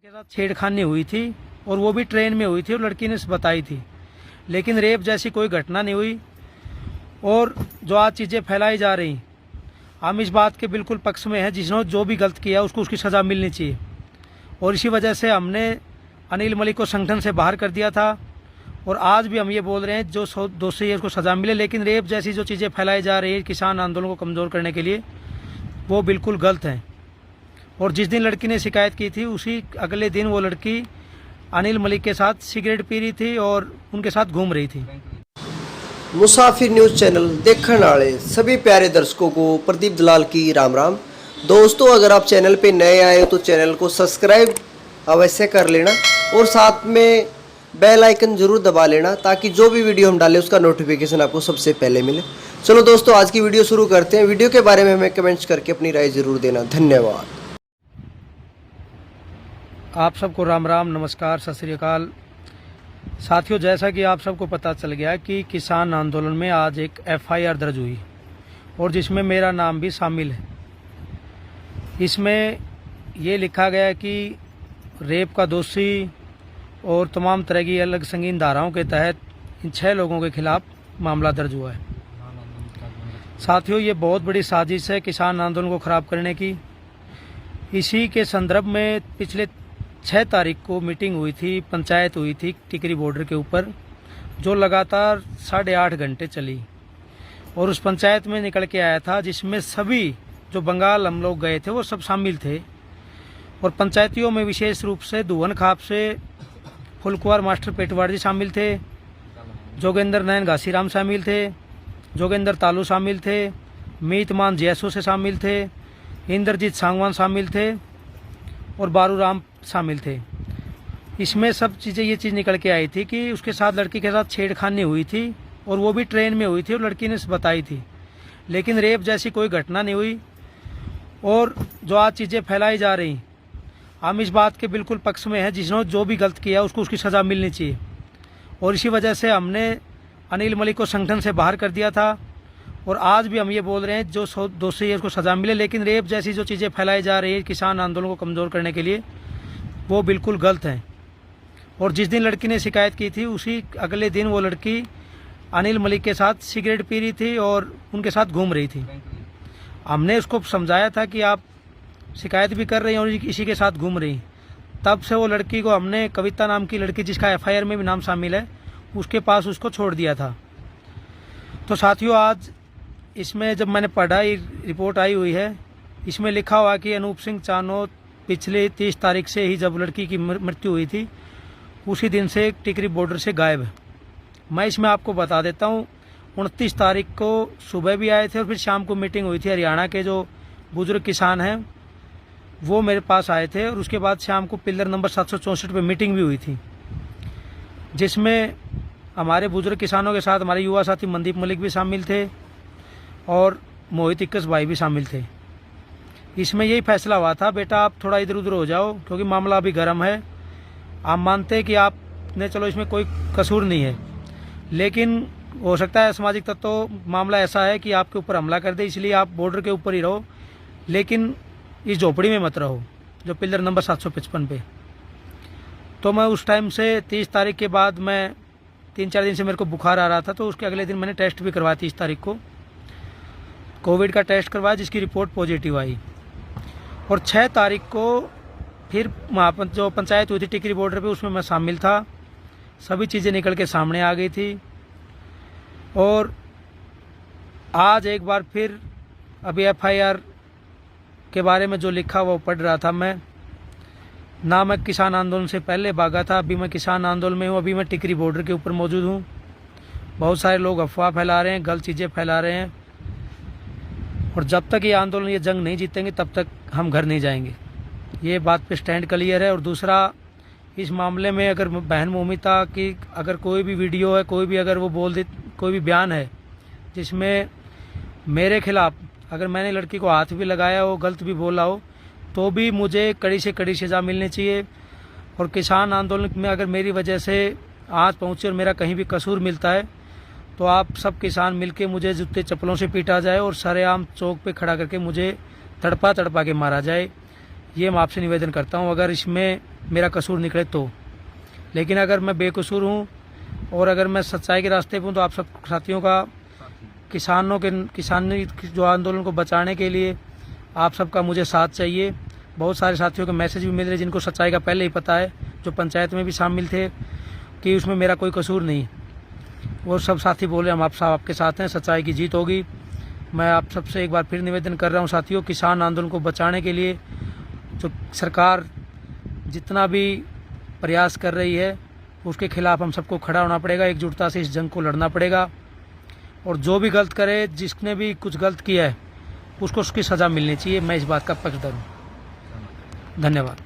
के साथ छेड़खानी हुई थी और वो भी ट्रेन में हुई थी और लड़की ने बताई थी, लेकिन रेप जैसी कोई घटना नहीं हुई। और जो आज चीज़ें फैलाई जा रही, हम इस बात के बिल्कुल पक्ष में हैं, जिसने जो भी गलत किया उसको उसकी सज़ा मिलनी चाहिए। और इसी वजह से हमने अनिल मलिक को संगठन से बाहर कर दिया था और आज भी हम ये बोल रहे हैं जो दोषी है उसको सज़ा मिले। लेकिन रेप जैसी जो चीज़ें फैलाई जा रही है किसान आंदोलन को कमज़ोर करने के लिए, वो बिल्कुल गलत हैं। और जिस दिन लड़की ने शिकायत की थी उसी अगले दिन वो लड़की अनिल मलिक के साथ सिगरेट पी रही थी और उनके साथ घूम रही थी। मुसाफिर न्यूज़ चैनल देखने वाले सभी प्यारे दर्शकों को प्रदीप दलाल की राम राम। दोस्तों, अगर आप चैनल पे नए आए हो तो चैनल को सब्सक्राइब अवश्य कर लेना और साथ में बेल आइकन जरूर दबा लेना ताकि जो भी वीडियो हम डालें उसका नोटिफिकेशन आपको सबसे पहले मिले। चलो दोस्तों, आज की वीडियो शुरू करते हैं। वीडियो के बारे में हमें कमेंट्स करके अपनी राय जरूर देना। धन्यवाद। आप सबको राम राम, नमस्कार, सत श्री अकाल। साथियों, जैसा कि आप सबको पता चल गया कि किसान आंदोलन में आज एक एफआईआर दर्ज हुई और जिसमें मेरा नाम भी शामिल है। इसमें ये लिखा गया कि रेप का दोषी और तमाम तरह की अलग संगीन धाराओं के तहत इन 6 लोगों के खिलाफ मामला दर्ज हुआ है। साथियों, ये बहुत बड़ी साजिश है किसान आंदोलन को ख़राब करने की। इसी के संदर्भ में पिछले 6 तारीख को मीटिंग हुई थी, पंचायत हुई थी टिकरी बॉर्डर के ऊपर, जो लगातार 8.5 घंटे चली। और उस पंचायत में निकल के आया था जिसमें सभी जो बंगाल हम लोग गए थे वो सब शामिल थे। और पंचायतियों में विशेष रूप से दुहन खाप से फुलकुआर मास्टर पेटवाड़ जी शामिल थे, जोगेंद्र नयन घासीराम शामिल थे, जोगेंद्र तालू शामिल थे, मीत मान जैसो से शामिल थे, इंद्रजीत सांगवान शामिल थे और बारूराम शामिल थे। इसमें सब चीज़ें ये चीज़ निकल के आई थी कि उसके साथ लड़की के साथ छेड़खानी हुई थी और वो भी ट्रेन में हुई थी और लड़की ने बताई थी, लेकिन रेप जैसी कोई घटना नहीं हुई। और जो आज चीज़ें फैलाई जा रही, हम इस बात के बिल्कुल पक्ष में हैं, जिसने जो भी गलत किया उसको उसकी सज़ा मिलनी चाहिए। और इसी वजह से हमने अनिल मलिक को संगठन से बाहर कर दिया था और आज भी हम ये बोल रहे हैं जो दोषी है उसको सज़ा मिले। लेकिन रेप जैसी जो चीज़ें फैलाई जा रही है किसान आंदोलन को कमज़ोर करने के लिए, वो बिल्कुल गलत हैं। और जिस दिन लड़की ने शिकायत की थी उसी अगले दिन वो लड़की अनिल मलिक के साथ सिगरेट पी रही थी और उनके साथ घूम रही थी। हमने उसको समझाया था कि आप शिकायत भी कर रही हैं और इसी के साथ घूम रही। तब से वो लड़की को हमने, कविता नाम की लड़की जिसका एफआईआर में भी नाम शामिल है, उसके पास उसको छोड़ दिया था। तो साथियों, आज इसमें जब मैंने पढ़ा, रिपोर्ट आई हुई है, इसमें लिखा हुआ कि अनूप सिंह चानोद पिछले 30 तारीख से ही जब लड़की की मृत्यु हुई थी उसी दिन से टिकरी बॉर्डर से गायब है। मैं इसमें आपको बता देता हूँ, 29 तारीख को सुबह भी आए थे और फिर शाम को मीटिंग हुई थी। हरियाणा के जो बुजुर्ग किसान हैं वो मेरे पास आए थे और उसके बाद शाम को पिलर नंबर 764 पे मीटिंग भी हुई थी, जिसमें हमारे बुजुर्ग किसानों के साथ हमारे युवा साथी मनदीप मलिक भी शामिल थे और मोहित इक्कस भाई भी शामिल थे। इसमें यही फैसला हुआ था, बेटा आप थोड़ा इधर उधर हो जाओ क्योंकि मामला अभी गर्म है। आप मानते हैं कि आपने, चलो इसमें कोई कसूर नहीं है, लेकिन हो सकता है सामाजिक तत्व मामला ऐसा है कि आपके ऊपर हमला कर दे, इसलिए आप बॉर्डर के ऊपर ही रहो, लेकिन इस झोपड़ी में मत रहो जो पिलर नंबर 755 पे। तो मैं उस टाइम से 30 तारीख के बाद, मैं 3-4 दिन से मेरे को बुखार आ रहा था, तो उसके अगले दिन मैंने टेस्ट भी करवाया। 30 तारीख को कोविड का टेस्ट करवाया जिसकी रिपोर्ट पॉजिटिव आई। और 6 तारीख को फिर वहाँ पर जो पंचायत हुई थी टिकरी बॉर्डर पे, उसमें मैं शामिल था। सभी चीज़ें निकल के सामने आ गई थी। और आज एक बार फिर अभी एफआईआर के बारे में जो लिखा वो पढ़ रहा था मैं। ना मैं किसान आंदोलन से पहले भागा था, अभी मैं किसान आंदोलन में हूँ, अभी मैं टिकरी बॉर्डर के ऊपर मौजूद हूँ। बहुत सारे लोग अफवाह फैला रहे हैं, गलत चीज़ें फैला रहे हैं, और जब तक ये आंदोलन, ये जंग नहीं जीतेंगे तब तक हम घर नहीं जाएंगे। ये बात पे स्टैंड क्लियर है। और दूसरा, इस मामले में अगर बहन मौमिता की अगर कोई भी वीडियो है, कोई भी अगर वो बोल दे, कोई भी बयान है जिसमें मेरे खिलाफ, अगर मैंने लड़की को हाथ भी लगाया हो, गलत भी बोला हो, तो भी मुझे कड़ी से कड़ी सज़ा मिलनी चाहिए। और किसान आंदोलन में अगर मेरी वजह से आज पहुँचे और मेरा कहीं भी कसूर मिलता है तो आप सब किसान मिलके मुझे जूते चप्पलों से पीटा जाए और सरेआम चौक पे खड़ा करके मुझे तड़पा तड़पा के मारा जाए। ये मैं आपसे निवेदन करता हूँ। अगर इसमें मेरा कसूर निकले तो। लेकिन अगर मैं बेकसूर हूँ और अगर मैं सच्चाई के रास्ते पे हूँ तो आप सब साथियों का, किसानी जो आंदोलन को बचाने के लिए आप सबका मुझे साथ चाहिए। बहुत सारे साथियों के मैसेज भी मिल रहे जिनको सच्चाई का पहले ही पता है, जो पंचायत में भी शामिल थे कि उसमें मेरा कोई कसूर नहीं। वो सब साथी बोले हम आपके साथ हैं, सच्चाई की जीत होगी। मैं आप सबसे एक बार फिर निवेदन कर रहा हूँ साथियों, किसान आंदोलन को बचाने के लिए जो सरकार जितना भी प्रयास कर रही है उसके खिलाफ हम सबको खड़ा होना पड़ेगा, एकजुटता से इस जंग को लड़ना पड़ेगा। और जो भी गलत करे, जिसने भी कुछ गलत किया है उसको उसकी सज़ा मिलनी चाहिए। मैं इस बात का पक्षधर हूँ। धन्यवाद।